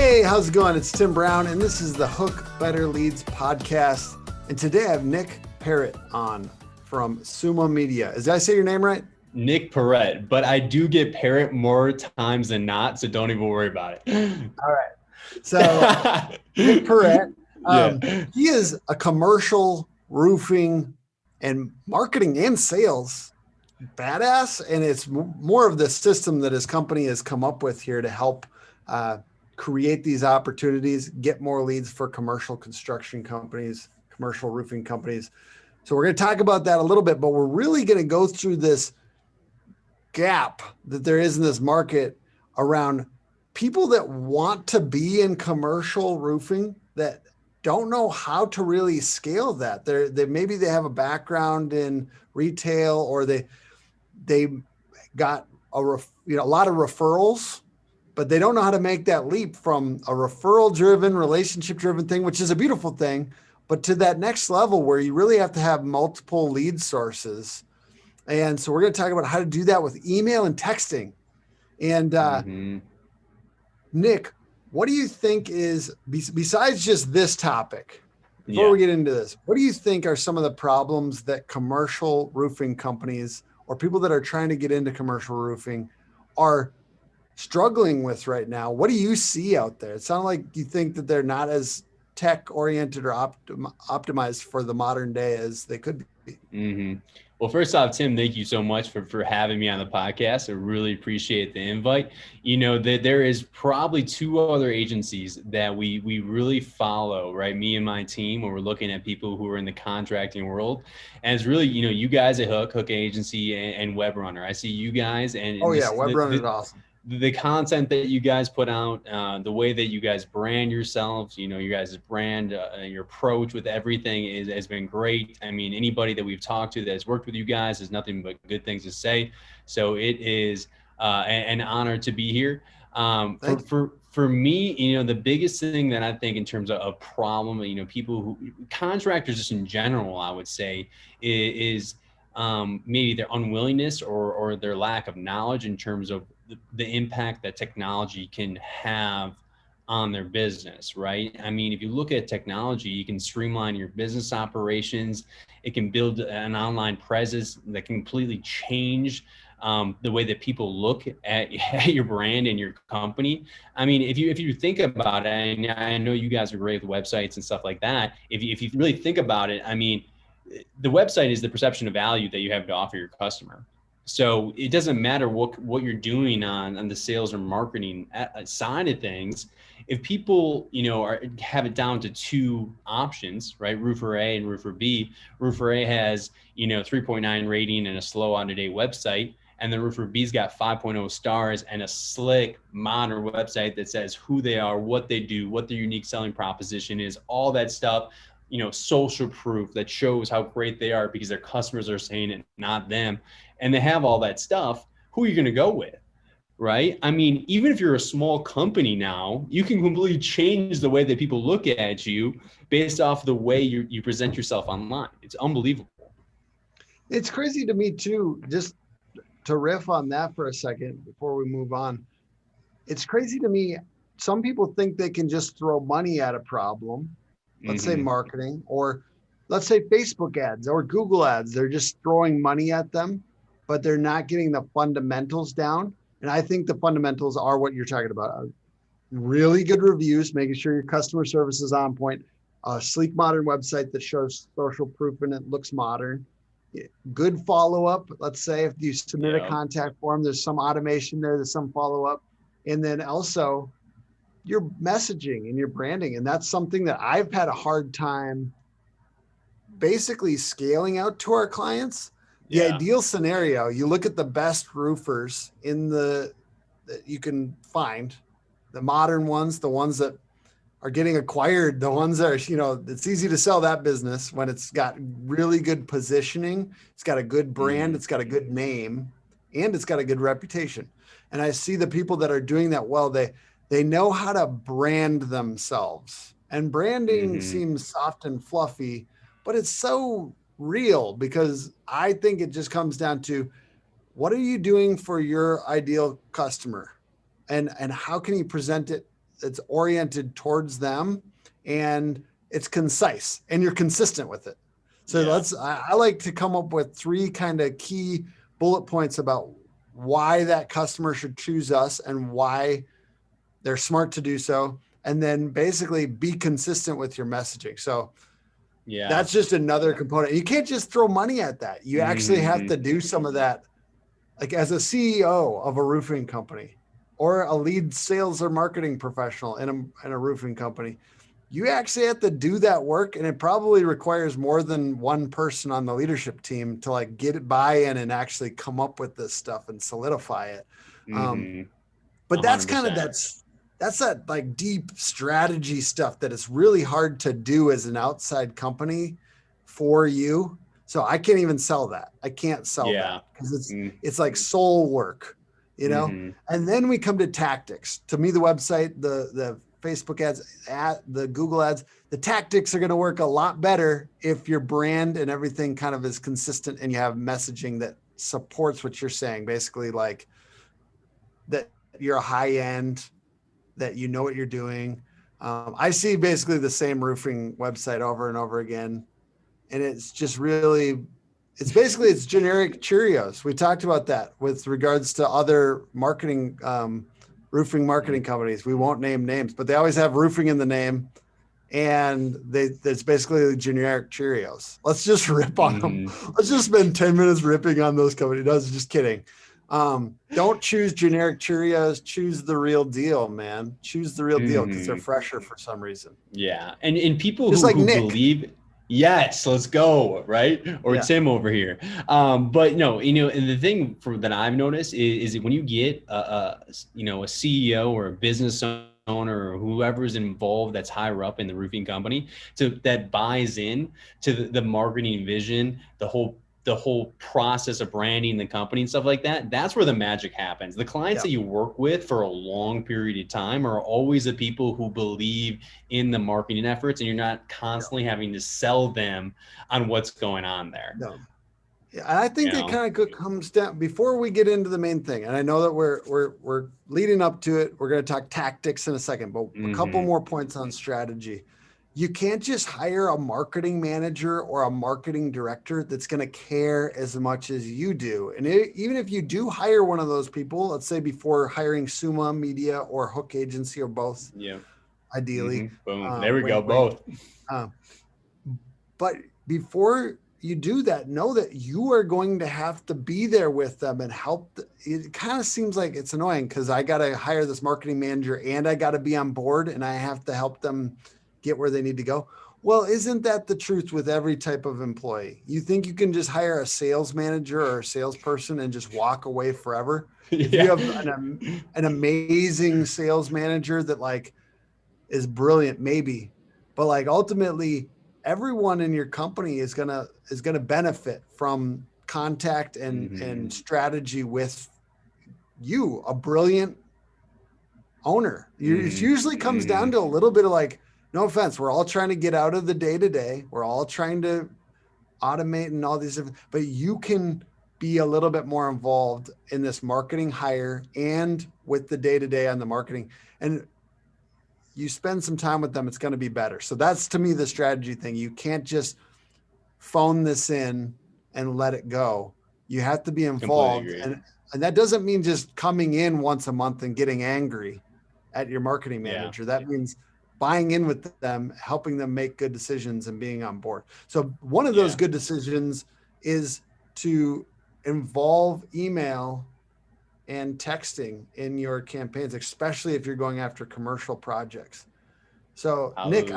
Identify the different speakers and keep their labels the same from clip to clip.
Speaker 1: Hey, how's it going? It's Tim Brown, and this is the Hook Better Leads podcast. And today I have Nick Peret on from Summa Media. Did I say your name right?
Speaker 2: Nick Peret, but I do get Peret more times than not, so don't even worry about it.
Speaker 1: All right. So Nick Peret, he is a commercial roofing and marketing and sales badass, and it's more of the system that his company has come up with here to help create these opportunities, get more leads for commercial construction companies, commercial roofing companies. So we're going to talk about that a little bit, but we're really going to go through this gap that there is in this market around people that want to be in commercial roofing that don't know how to really scale that. They maybe they have a background in retail, or they got a lot of referrals, but they don't know how to make that leap from a referral driven, relationship driven thing, which is a beautiful thing, but to that next level where you really have to have multiple lead sources. And so we're going to talk about how to do that with email and texting. And Nick, what do you think is, besides just this topic, before we get into this, what do you think are some of the problems that commercial roofing companies or people that are trying to get into commercial roofing are struggling with right now? What do you see out there? It sounds like you think that they're not as tech oriented or optimized for the modern day as they could be.
Speaker 2: Well, first off, Tim, thank you so much for having me on the podcast. I really appreciate the invite. You know, there is probably two other agencies that we really follow, right? Me and my team, when we're looking at people who are in the contracting world. And it's really, you know, you guys at Hook Agency and WebRunner. I see you guys. And
Speaker 1: WebRunner is awesome.
Speaker 2: The content that you guys put out, the way that you guys brand yourselves, you know, your guys' brand, your approach with everything has been great. I mean, anybody that we've talked to that has worked with you guys has nothing but good things to say. So it is an honor to be here. For me, you know, the biggest thing that I think in terms of a problem, you know, people who, contractors just in general, I would say is maybe their unwillingness or their lack of knowledge in terms of the impact that technology can have on their business, right? I mean, if you look at technology, you can streamline your business operations. It can build an online presence that can completely change the way that people look at your brand and your company. I mean, if you think about it, and I know you guys are great with websites and stuff like that. If you really think about it, I mean, the website is the perception of value that you have to offer your customer. So it doesn't matter what you're doing on the sales or marketing side of things. If people, you know, have it down to two options, right? Roofer A and Roofer B. Roofer A has, you know, 3.9 rating and a slow, out-of-date website. And then Roofer B's got 5.0 stars and a slick, modern website that says who they are, what they do, what their unique selling proposition is, all that stuff. You know, social proof that shows how great they are because their customers are saying it, not them. And they have all that stuff. Who are you going to go with, right? I mean, even if you're a small company now, you can completely change the way that people look at you based off the way you present yourself online. It's unbelievable.
Speaker 1: It's crazy to me too, just to riff on that for a second before we move on. It's crazy to me. Some people think they can just throw money at a problem. Let's say marketing, or let's say Facebook ads or Google ads. They're just throwing money at them, but they're not getting the fundamentals down. And I think the fundamentals are what you're talking about. Really good reviews, making sure your customer service is on point, a sleek, modern website that shows social proof and it looks modern, good follow-up. Let's say if you submit a contact form, there's some automation there, there's some follow-up. And then also your messaging and your branding. And that's something that I've had a hard time basically scaling out to our clients. The ideal scenario, you look at the best roofers that you can find, the modern ones, the ones that are getting acquired, the ones that are, you know, it's easy to sell that business when it's got really good positioning. It's got a good brand. It's got a good name, and it's got a good reputation. And I see the people that are doing that well, they know how to brand themselves, and branding seems soft and fluffy, but it's so real because I think it just comes down to what are you doing for your ideal customer, and how can you present it it's oriented towards them, and it's concise, and you're consistent with it. So I like to come up with 3 kind of key bullet points about why that customer should choose us and why they're smart to do so. And then basically be consistent with your messaging. So that's just another component. You can't just throw money at that. You actually have to do some of that. Like as a CEO of a roofing company or a lead sales or marketing professional in a roofing company, you actually have to do that work. And it probably requires more than one person on the leadership team to like get it buy-in and actually come up with this stuff and solidify it. But that's 100%. That's that like deep strategy stuff that it's really hard to do as an outside company for you. So I can't even sell that. I can't sell that because it's like soul work, you know? And then we come to tactics. To me, the website, the Facebook ads, the Google ads, the tactics are going to work a lot better if your brand and everything kind of is consistent and you have messaging that supports what you're saying. Basically like that you're a high end, that you know what you're doing. I see basically the same roofing website over and over again. And it's just really, it's generic Cheerios. We talked about that with regards to other marketing, roofing marketing companies. We won't name names, but they always have roofing in the name, and it's basically generic Cheerios. Let's just rip on them. Let's just spend 10 minutes ripping on those companies. No, just kidding. Don't choose generic Cheerios. Choose the real deal, man. Choose the real deal because they're fresher for some reason.
Speaker 2: Yeah, and people who believe. Yes, let's go, right? Or Tim over here. But no, and the thing that I've noticed is when you get a CEO or a business owner or whoever is involved that's higher up in the roofing company that buys in to the marketing vision, the whole process of branding the company and stuff like that, that's where the magic happens. The clients that you work with for a long period of time are always the people who believe in the marketing efforts, and you're not constantly having to sell them on what's going on there.
Speaker 1: No. Yeah, I think it kind of comes down before we get into the main thing. And I know that we're leading up to it. We're going to talk tactics in a second, but a couple more points on strategy. You can't just hire a marketing manager or a marketing director that's going to care as much as you do. And even if you do hire one of those people, let's say before hiring Summa Media or Hook Agency or both, ideally.
Speaker 2: Boom. There we go. Both.
Speaker 1: But before you do that, know that you are going to have to be there with them and help. It kind of seems like it's annoying because I got to hire this marketing manager and I got to be on board and I have to help them get where they need to go. Well, isn't that the truth with every type of employee? You think you can just hire a sales manager or a salesperson and just walk away forever? If you have an amazing sales manager that like is brilliant, maybe, but like ultimately everyone in your company is gonna benefit from contact and strategy with you, a brilliant owner. It usually comes down to a little bit of like, no offense, we're all trying to get out of the day-to-day. We're all trying to automate and all these different, but you can be a little bit more involved in this marketing hire and with the day-to-day on the marketing. And you spend some time with them, it's going to be better. So that's to me the strategy thing. You can't just phone this in and let it go. You have to be involved. And that doesn't mean just coming in once a month and getting angry at your marketing manager. That means buying in with them, helping them make good decisions and being on board. So one of those good decisions is to involve email and texting in your campaigns, especially if you're going after commercial projects. So Nick,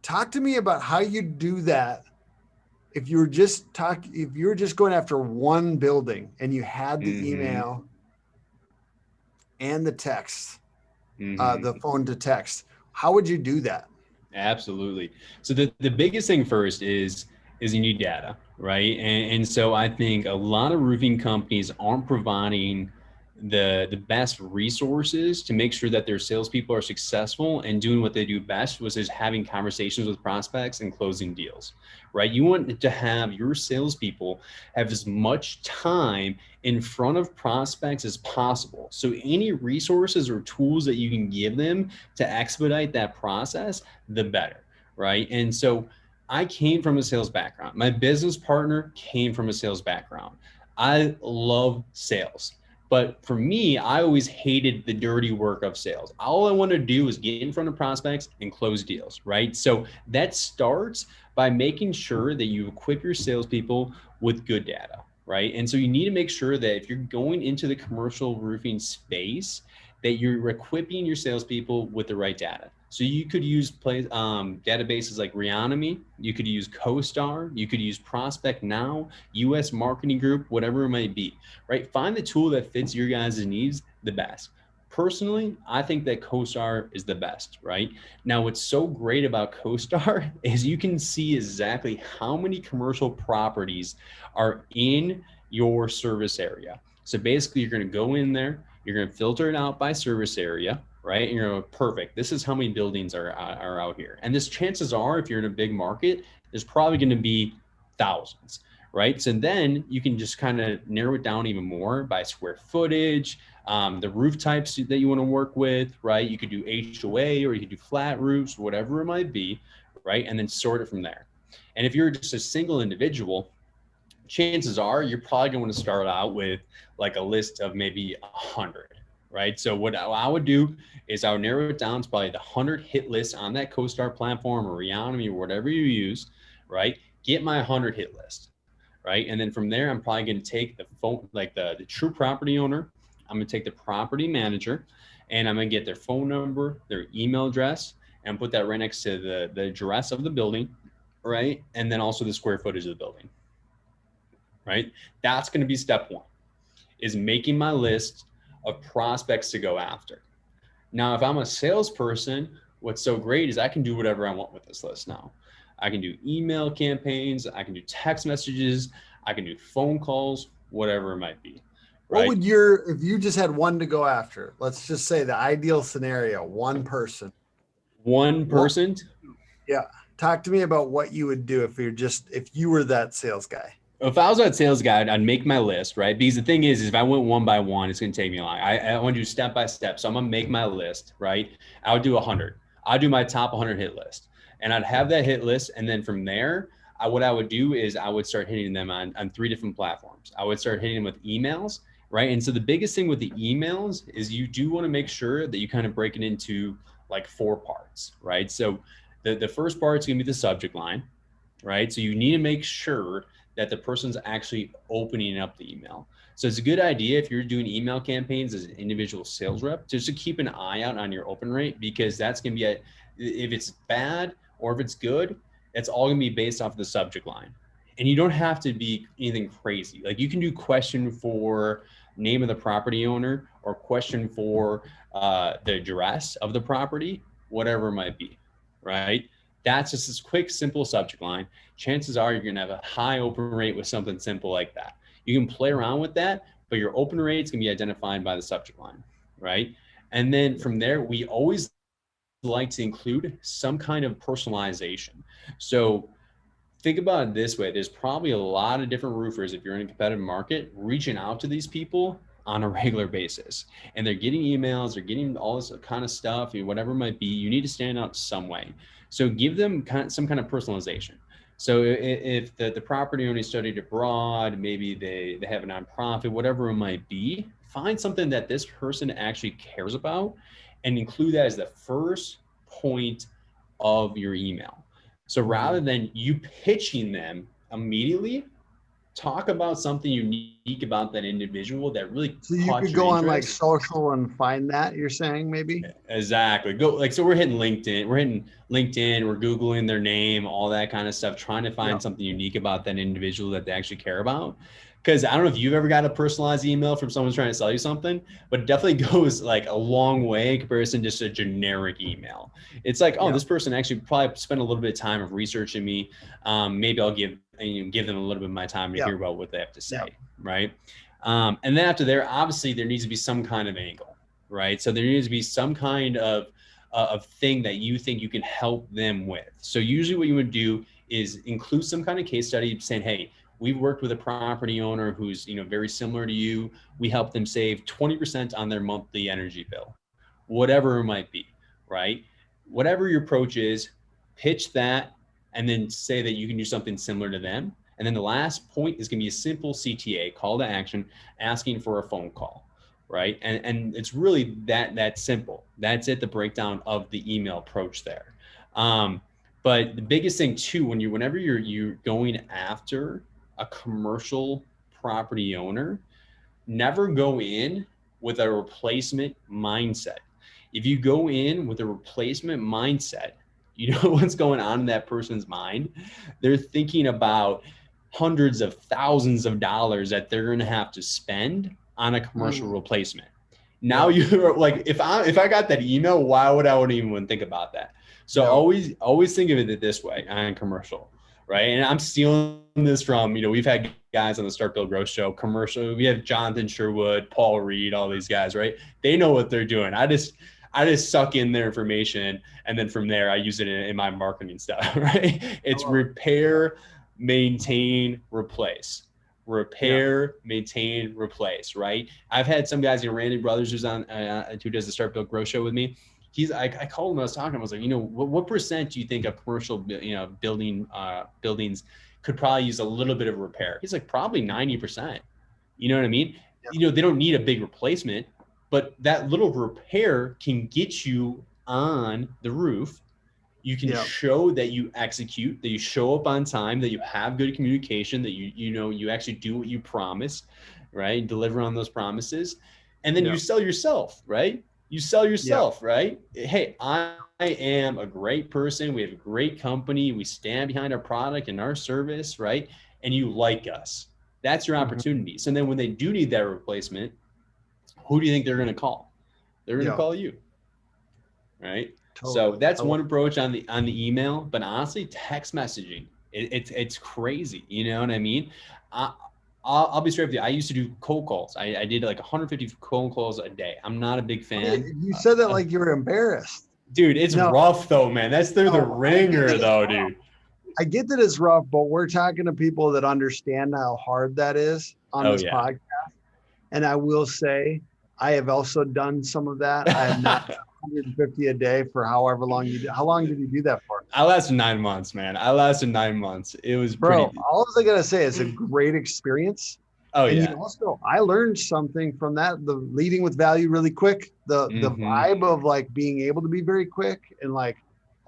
Speaker 1: talk to me about how you do that. If you were just going after one building and you had the email and the text, the phone to text, how would you do that?
Speaker 2: Absolutely. So the biggest thing first is you need data, right? And so I think a lot of roofing companies aren't providing the best resources to make sure that their salespeople are successful and doing what they do best was just having conversations with prospects and closing deals, right? You want to have your salespeople have as much time in front of prospects as possible. So any resources or tools that you can give them to expedite that process, the better, right? And so I came from a sales background. My business partner came from a sales background. I love sales. But for me, I always hated the dirty work of sales. All I want to do is get in front of prospects and close deals, right? So that starts by making sure that you equip your salespeople with good data, right? And so you need to make sure that if you're going into the commercial roofing space, that you're equipping your salespeople with the right data. So you could use databases like Reonomy, you could use CoStar, you could use Prospect Now, US Marketing Group, whatever it might be, right? Find the tool that fits your guys' needs the best. Personally, I think that CoStar is the best, right? Now, what's so great about CoStar is you can see exactly how many commercial properties are in your service area. So basically, you're going to go in there, you're going to filter it out by service area, right? And you're going, perfect. This is how many buildings are out here. And this, chances are, if you're in a big market, there's probably going to be thousands, right? So then you can just kind of narrow it down even more by square footage, the roof types that you want to work with, right? You could do HOA or you could do flat roofs, whatever it might be, right? And then sort it from there. And if you're just a single individual, chances are you're probably going to start out with like a list of maybe 100, right? So what I would do is I would narrow it down to probably the 100 hit list on that CoStar platform or Reonomy or whatever you use, right? Get my 100 hit list, right? And then from there, I'm probably going to take the phone, like the true property owner. I'm going to take the property manager and I'm going to get their phone number, their email address, and put that right next to the address of the building, right? And then also the square footage of the building, right? That's going to be step one, is making my list of prospects to go after. Now, if I'm a salesperson, what's so great is I can do whatever I want with this list now. I can do email campaigns, I can do text messages, I can do phone calls, whatever it might be. Right?
Speaker 1: What would if you just had one to go after, let's just say the ideal scenario, one person.
Speaker 2: One person?
Speaker 1: Yeah. Talk to me about what you would do if you were that sales guy.
Speaker 2: If I was that sales guy, I'd make my list, right? Because the thing is if I went one by one, it's going to take me long. I want to do step by step. So I'm going to make my list, right? I would do 100. I'd do my top 100 hit list. And I'd have that hit list. And then from there, what I would do is I would start hitting them on 3 different platforms. I would start hitting them with emails, right? And so the biggest thing with the emails is you do want to make sure that you kind of break it into like 4 parts, right? So the first part is going to be the subject line, right? So you need to make sure that the person's actually opening up the email. So it's a good idea if you're doing email campaigns as an individual sales rep, just to keep an eye out on your open rate, because that's going to be if it's bad or if it's good, it's all going to be based off of the subject line. And you don't have to be anything crazy. Like you can do question for name of the property owner or question for the address of the property, whatever it might be, right? That's just this quick, simple subject line. Chances are you're going to have a high open rate with something simple like that. You can play around with that, but your open rate is going to be identified by the subject line, right? And then from there, we always like to include some kind of personalization. So think about it this way. There's probably a lot of different roofers, if you're in a competitive market, reaching out to these people on a regular basis. And they're getting emails, they're getting all this kind of stuff, whatever it might be. You need to stand out some way. So give them some kind of personalization. So if the property owner studied abroad, maybe they have a nonprofit, whatever it might be, find something that this person actually cares about and include that as the first point of your email. So rather than you pitching them immediately, talk about something unique about that individual that really
Speaker 1: so you could go on like social and find that, you're saying maybe?
Speaker 2: Exactly. So we're hitting LinkedIn, we're Googling their name, all that kind of stuff, trying to find something unique about that individual that they actually care about. Because I don't know if you've ever got a personalized email from someone trying to sell you something, but it definitely goes like a long way in comparison to just a generic email. It's like, this person actually probably spent a little bit of time of researching me. Maybe I'll give them a little bit of my time to hear about what they have to say, right? And then after there, obviously there needs to be some kind of angle, right? So there needs to be some kind of thing that you think you can help them with. So usually what you would do is include some kind of case study saying, hey, we've worked with a property owner who's, very similar to you. We help them save 20% on their monthly energy bill, whatever it might be, right? Whatever your approach is, pitch that, and then say that you can do something similar to them. And then the last point is going to be a simple CTA, call to action, asking for a phone call, right? And it's really that simple. That's it, the breakdown of the email approach there. But the biggest thing too, whenever you're going after a commercial property owner, never go in with a replacement mindset. If you go in with a replacement mindset, you know what's going on in that person's mind. They're thinking about hundreds of thousands of dollars that they're going to have to spend on a commercial replacement. Now you're like, if I got that email, why would I even think about that? So always think of it this way on commercial, right? And I'm stealing this from, we've had guys on the Start Build Growth show, commercial. We have Jonathan Sherwood, Paul Reed, all these guys, right? They know what they're doing. I just suck in their information, and then from there I use it in my marketing stuff, right? It's repair, maintain, replace. Repair, maintain, replace, right? I've had some guys, Randy Brothers, who's on, who does the Start Build Grow show with me. I called him, I was talking, I was like, what percent do you think of commercial, buildings could probably use a little bit of repair? He's like, probably 90%. You know what I mean? They don't need a big replacement, but that little repair can get you on the roof. You can show that you execute, that you show up on time, that you have good communication, that you actually do what you promise, right? Deliver on those promises. And then you sell yourself, right? You sell yourself, right? Hey, I am a great person. We have a great company. We stand behind our product and our service, right? And you like us. That's your opportunity. So then when they do need that replacement, who do you think they're going to call? They're going to call you, right? Totally. So that's one approach on the email, but honestly, text messaging, it's crazy. You know what I mean? I'll be straight with you. I used to do cold calls. I did like 150 cold calls a day. I'm not a big fan.
Speaker 1: You said that like you were embarrassed.
Speaker 2: Dude, it's rough though, man. That's through the ringer though, dude.
Speaker 1: I get that it's rough, but we're talking to people that understand how hard that is on this podcast. And I will say, I have also done some of that. I have not 150 a day for however long you did. How long did you do that for?
Speaker 2: I lasted 9 months, man. It was
Speaker 1: pretty. All I gotta say is a great experience. Also, I learned something from that. The leading with value really quick. The vibe of like being able to be very quick and like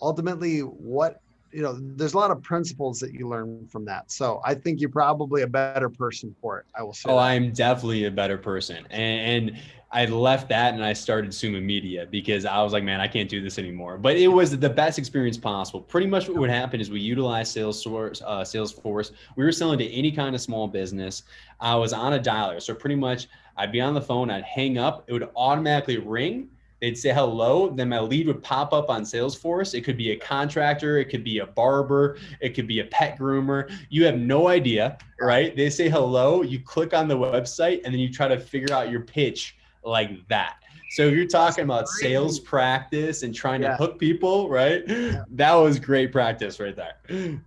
Speaker 1: ultimately what there's a lot of principles that you learn from that. So I think you're probably a better person for it. I will say.
Speaker 2: I'm definitely a better person. And I left that and I started Summa Media because I was like, man, I can't do this anymore. But it was the best experience possible. Pretty much what would happen is we utilized Salesforce. We were selling to any kind of small business. I was on a dialer. So pretty much I'd be on the phone, I'd hang up, it would automatically ring. They'd say hello, then my lead would pop up on Salesforce. It could be a contractor, it could be a barber, it could be a pet groomer. You have no idea, right? They say hello, you click on the website, and then you try to figure out your pitch like that. So if you're talking about sales practice and trying to hook people, right? That was great practice right there.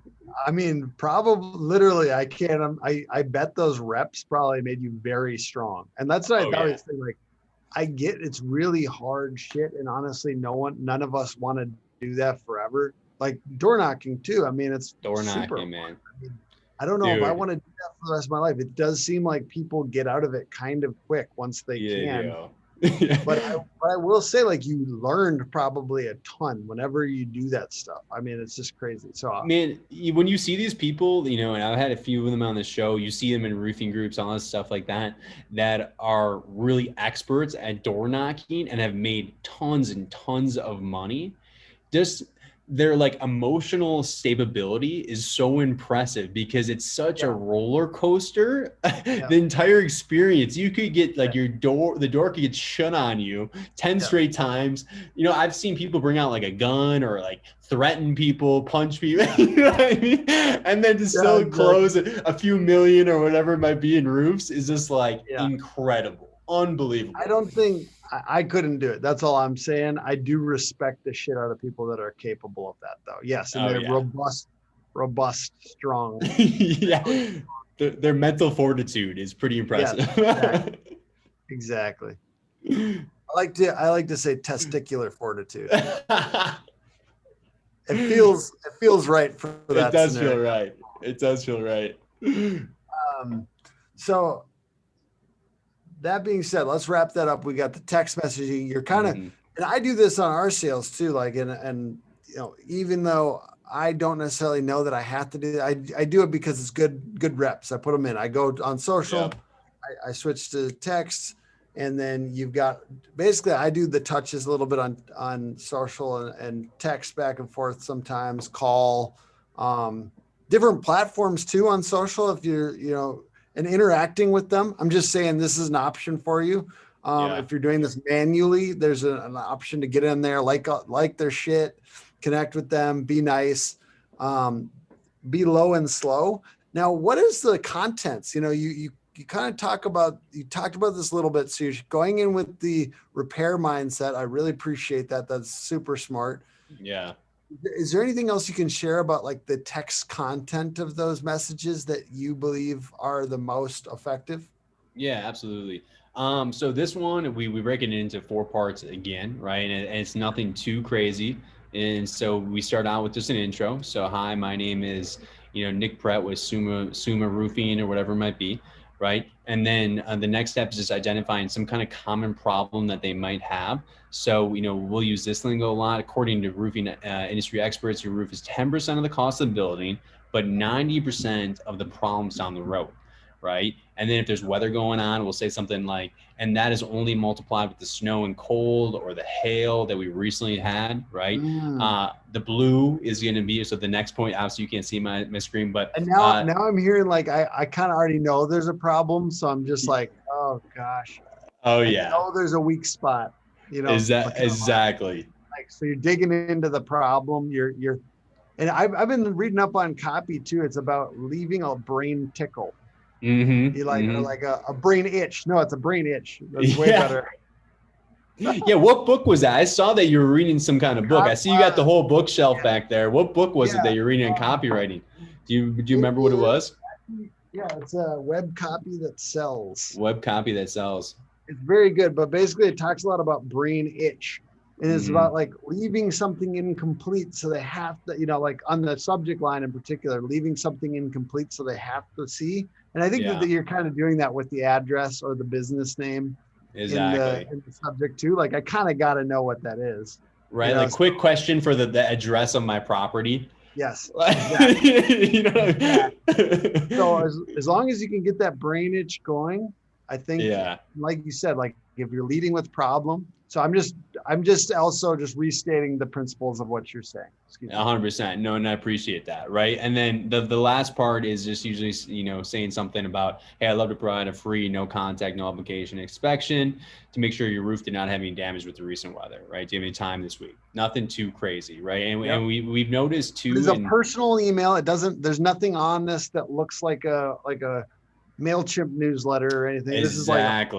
Speaker 1: I mean, probably literally, I bet those reps probably made you very strong. And that's what I always think, like, I get it's really hard shit. And honestly, none of us want to do that forever. Like door knocking too. I mean, it's
Speaker 2: door knocking, man.
Speaker 1: I mean, I don't know if I want to do that for the rest of my life. It does seem like people get out of it kind of quick once they can. But I will say, like, you learned probably a ton whenever you do that stuff. I mean, it's just crazy. So,
Speaker 2: man, when you see these people, and I've had a few of them on the show, you see them in roofing groups, all this stuff like that are really experts at door knocking and have made tons and tons of money. Just their like emotional stability is so impressive because it's such a roller coaster. The entire experience, you could get like the door could get shut on you 10 straight times. You know, I've seen people bring out like a gun or like threaten people, punch people, you know what I mean? And then to still close a few million or whatever it might be in roofs is just like incredible, unbelievable.
Speaker 1: I don't think I couldn't do it. That's all I'm saying. I do respect the shit out of people that are capable of that, though. Yes, and they're robust, strong.
Speaker 2: Their mental fortitude is pretty impressive.
Speaker 1: Yes, exactly. I like to say testicular fortitude. It feels right for that.
Speaker 2: It does feel right. It does feel right.
Speaker 1: So that being said, let's wrap that up. We got the text messaging. You're kind of, and I do this on our sales too. Like, and you know, even though I don't necessarily know that I have to do it, I do it because it's good reps. I put them in. I go on social. I switch to text, and then you've got basically I do the touches a little bit on social and text back and forth. Sometimes call, different platforms too on social. If you're and interacting with them. I'm just saying this is an option for you. If you're doing this manually, there's an option to get in there, like their shit, connect with them, be nice, be low and slow. Now, what is the contents? You know, you kind of talked about this a little bit. So you're going in with the repair mindset. I really appreciate that. That's super smart.
Speaker 2: Yeah.
Speaker 1: Is there anything else you can share about like the text content of those messages that you believe are the most effective?
Speaker 2: Yeah, absolutely. So this one, we break it into 4 parts again, right? And it's nothing too crazy. And so we start out with just an intro. So, hi, my name is, Nick Peret with Summa Roofing or whatever it might be. Right. And then the next step is just identifying some kind of common problem that they might have. So, we'll use this lingo a lot. According to roofing industry experts, your roof is 10% of the cost of the building, but 90% of the problems down the road. Right. And then if there's weather going on, we'll say something like, and that is only multiplied with the snow and cold or the hail that we recently had. Right. The blue is going to be, so the next point, obviously you can't see my screen, but
Speaker 1: and now I'm hearing like, I kind of already know there's a problem. So I'm just like, oh gosh.
Speaker 2: Oh yeah.
Speaker 1: There's a weak spot,
Speaker 2: exactly.
Speaker 1: Like, so you're digging into the problem. And I've been reading up on copy too. It's about leaving a brain tickle. You like a brain itch. No, it's a brain itch. That's way better.
Speaker 2: Yeah, what book was that? I saw that you were reading some kind of book. I see you got the whole bookshelf back there. What book was it that you're reading on copywriting? Do you remember what it was?
Speaker 1: Yeah, it's a web copy that sells.
Speaker 2: Web copy that sells.
Speaker 1: It's very good, but basically it talks a lot about brain itch. And it's about like leaving something incomplete. So they have to, like on the subject line in particular, leaving something incomplete so they have to see. And I think that you're kind of doing that with the address or the business name in the subject too. Like I kind of got to know what that is.
Speaker 2: Right. Like quick question for the address of my property.
Speaker 1: Yes.
Speaker 2: Exactly.
Speaker 1: So as long as you can get that brain itch going, I think, like you said, like if you're leading with problem. So I'm just also just restating the principles of what you're saying.
Speaker 2: 100%. No, and I appreciate that. Right. And then the last part is just usually, saying something about, hey, I'd love to provide a free, no contact, no obligation inspection to make sure your roof did not have any damage with the recent weather. Right. Do you have any time this week? Nothing too crazy. Right. And we've noticed too.
Speaker 1: There's a personal email. there's nothing on this that looks like a MailChimp newsletter or anything.
Speaker 2: Exactly.
Speaker 1: This is like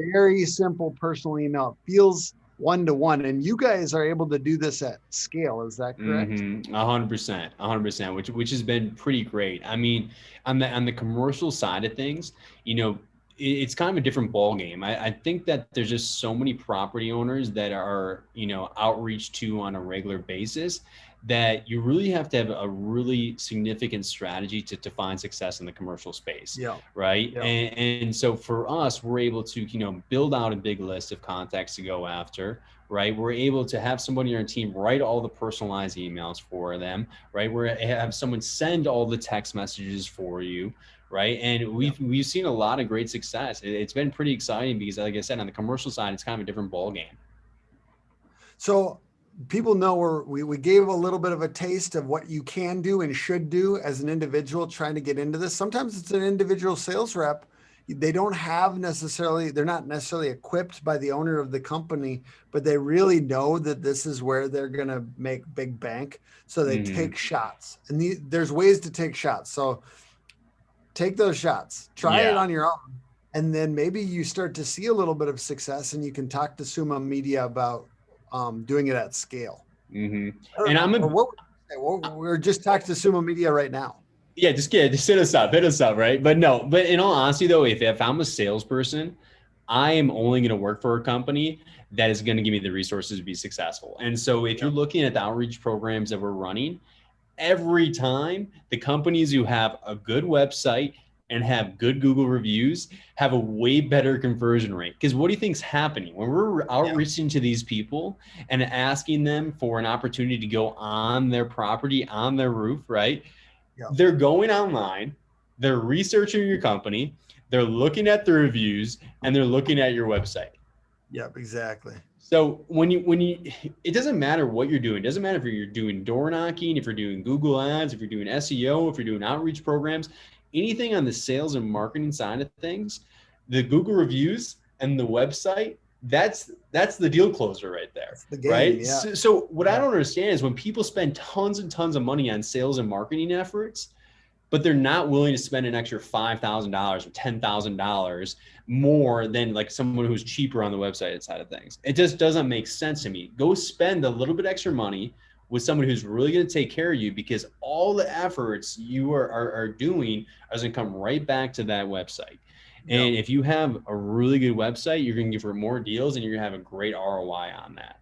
Speaker 1: a very simple personal email. It feels one-to-one, and you guys are able to do this at scale. Is that correct?
Speaker 2: 100%, which has been pretty great. I mean, on the commercial side of things, it's kind of a different ball game. I think that there's just so many property owners that are, outreach to on a regular basis that you really have to have a really significant strategy to find success in the commercial space. Right. Yeah. And so for us, we're able to, build out a big list of contacts to go after. Right. We're able to have somebody on our team write all the personalized emails for them. Right. We're have someone send all the text messages for you. Right. And we've seen a lot of great success. It's been pretty exciting because, like I said, on the commercial side, it's kind of a different ball game.
Speaker 1: So people know we gave a little bit of a taste of what you can do and should do as an individual trying to get into this. Sometimes it's an individual sales rep. They don't have necessarily, they're not necessarily equipped by the owner of the company, but they really know that this is where they're going to make big bank. So they take shots, and there's ways to take shots. So take those shots, try it on your own. And then maybe you start to see a little bit of success, and you can talk to Summa Media about doing it at scale.
Speaker 2: And
Speaker 1: we're just talking to Summa Media right now.
Speaker 2: Yeah, just hit us up, right? But in all honesty though, if I'm a salesperson, I am only going to work for a company that is going to give me the resources to be successful. And so if you're looking at the outreach programs that we're running, every time the companies who have a good website and have good Google reviews have a way better conversion rate. Because what do you think's happening when we're outreaching to these people and asking them for an opportunity to go on their property, on their roof, right? Yeah. They're going online, they're researching your company, they're looking at the reviews, and they're looking at your website.
Speaker 1: Yep, exactly.
Speaker 2: So when you, it doesn't matter what you're doing. It doesn't matter if you're doing door knocking, if you're doing Google ads, if you're doing SEO, if you're doing outreach programs, anything on the sales and marketing side of things, the Google reviews and the website, that's the deal closer right there, right? Yeah. So what I don't understand is when people spend tons and tons of money on sales and marketing efforts, but they're not willing to spend an extra $5,000 or $10,000 more than like someone who's cheaper on the website side of things. It just doesn't make sense to me. Go spend a little bit extra money with someone who's really going to take care of you, because all the efforts you are doing is going to come right back to that website. And if you have a really good website, you're going to give her more deals and you're going to have a great ROI on that.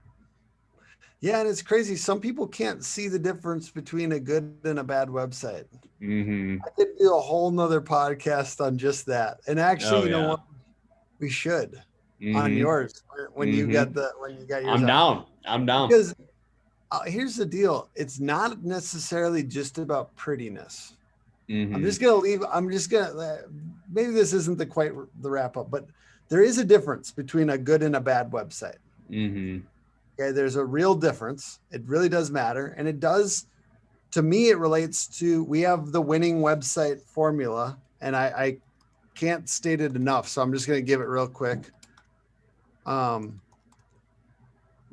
Speaker 1: Yeah. And it's crazy. Some people can't see the difference between a good and a bad website. I could do a whole nother podcast on just that. And actually, you know what? We should on yours when you got yours.
Speaker 2: I'm down.
Speaker 1: Because here's the deal. It's not necessarily just about prettiness. I'm just going to maybe this isn't quite the wrap up, but there is a difference between a good and a bad website. Okay. There's a real difference. It really does matter. And it does, to me, it relates to, we have the winning website formula, and I can't state it enough. So I'm just going to give it real quick. The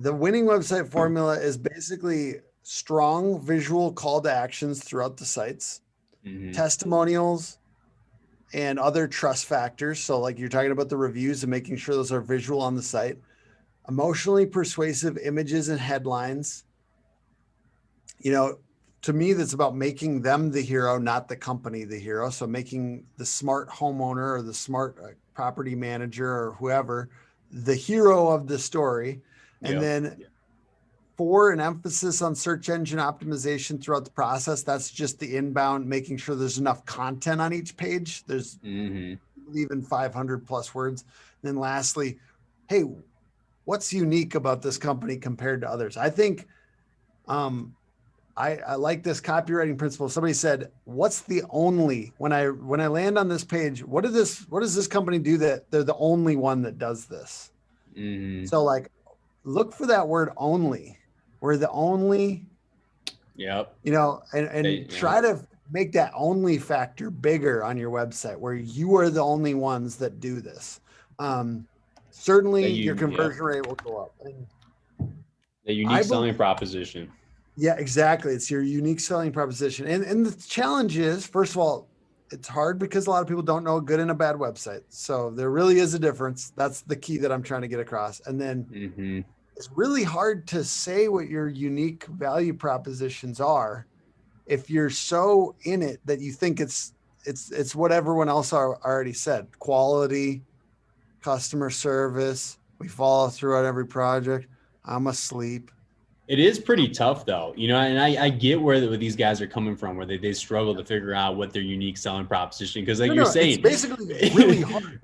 Speaker 1: winning website formula is basically strong visual call to actions throughout the sites, testimonials, and other trust factors. So like you're talking about the reviews and making sure those are visual on the site, emotionally persuasive images and headlines. You know, to me, that's about making them the hero, not the company the hero. So making the smart homeowner or the smart property manager or whoever the hero of the story. And then 4, an emphasis on search engine optimization throughout the process. That's just the inbound, making sure there's enough content on each page. There's even 500 plus words. And then lastly, hey, what's unique about this company compared to others? I think I like this copywriting principle. Somebody said, what's the only, when I land on this page, what does this company do that they're the only one that does this? So like, look for that word only. We're the only, you know, and try to make that only factor bigger on your website, where you are the only ones that do this. Certainly your conversion rate will go up. And
Speaker 2: the unique selling proposition.
Speaker 1: Yeah, exactly. It's your unique selling proposition. And the challenge is, first of all, it's hard because a lot of people don't know a good and a bad website. So there really is a difference. That's the key that I'm trying to get across. And then it's really hard to say what your unique value propositions are if you're so in it that you think it's what everyone else already said. Quality, customer service, we follow through on every project, I'm asleep.
Speaker 2: It is pretty tough though, you know, and I get where these guys are coming from, where they struggle to figure out what their unique selling proposition, because you're saying,
Speaker 1: it's basically really hard.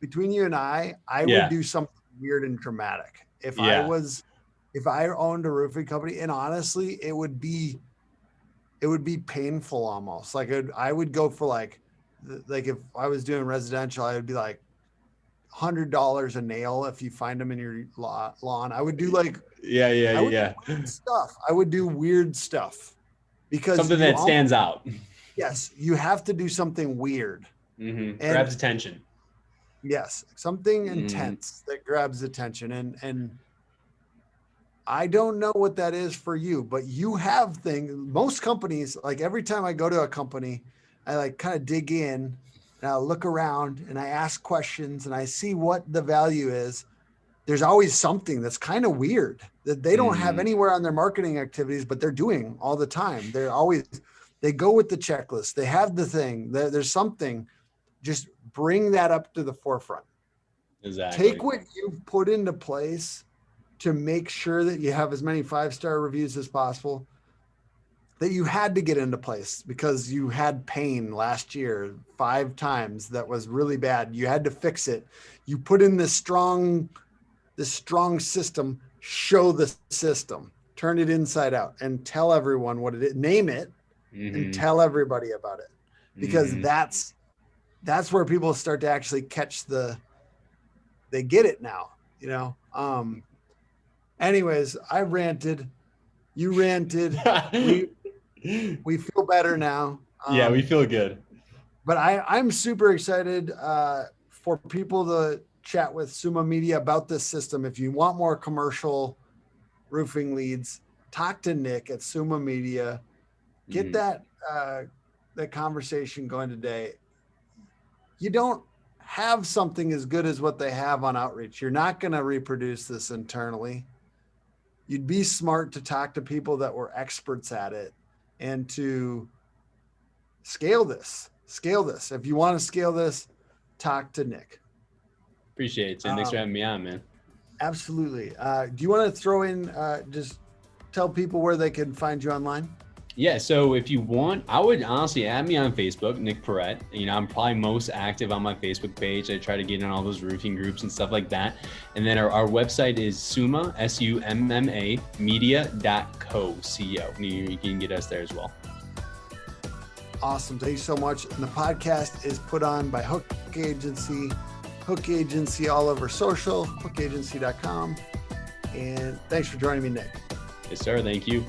Speaker 1: Between you and I would do something weird and dramatic. If I owned a roofing company, and honestly, it would be painful almost. Like I would go for like if I was doing residential, I would be like $100 a nail if you find them in your lawn. I would do like weird stuff. I would do weird stuff because
Speaker 2: something that stands out.
Speaker 1: Yes, you have to do something weird.
Speaker 2: Grabs attention.
Speaker 1: Yes, something intense that grabs attention. And I don't know what that is for you, but you have things. Most companies, like every time I go to a company, I like kind of dig in and I look around and I ask questions and I see what the value is. There's always something that's kind of weird that they don't have anywhere on their marketing activities, but they're doing all the time. They go with the checklist. They have the thing. There's something. Just bring that up to the forefront.
Speaker 2: Exactly.
Speaker 1: Take what you've put into place to make sure that you have as many 5-star reviews as possible, that you had to get into place because you had pain last year 5 times that was really bad. You had to fix it. You put in this strong system, show the system, turn it inside out and tell everyone what it is, name it and tell everybody about it, because that's where people start to actually catch they get it now, anyways, I ranted, you ranted. We feel better now.
Speaker 2: Yeah, we feel good.
Speaker 1: But I'm super excited for people to chat with Summa Media about this system. If you want more commercial roofing leads, talk to Nick at Summa Media. Get that conversation going today. You don't have something as good as what they have on outreach. You're not going to reproduce this internally. You'd be smart to talk to people that were experts at it and to scale this. If you want to scale this, talk to Nick.
Speaker 2: Appreciate it. Thanks for having me on, man.
Speaker 1: Absolutely. Do you want to throw in, just tell people where they can find you online?
Speaker 2: Yeah, so if you want, I would honestly add me on Facebook, Nick Peret. I'm probably most active on my Facebook page. I try to get in all those roofing groups and stuff like that. And then our website is Summa, SUMMA, media.co, C-O. You can get us there as well.
Speaker 1: Awesome. Thank you so much. And the podcast is put on by Hook Agency all over social, hookagency.com. And thanks for joining me, Nick.
Speaker 2: Yes, sir. Thank you.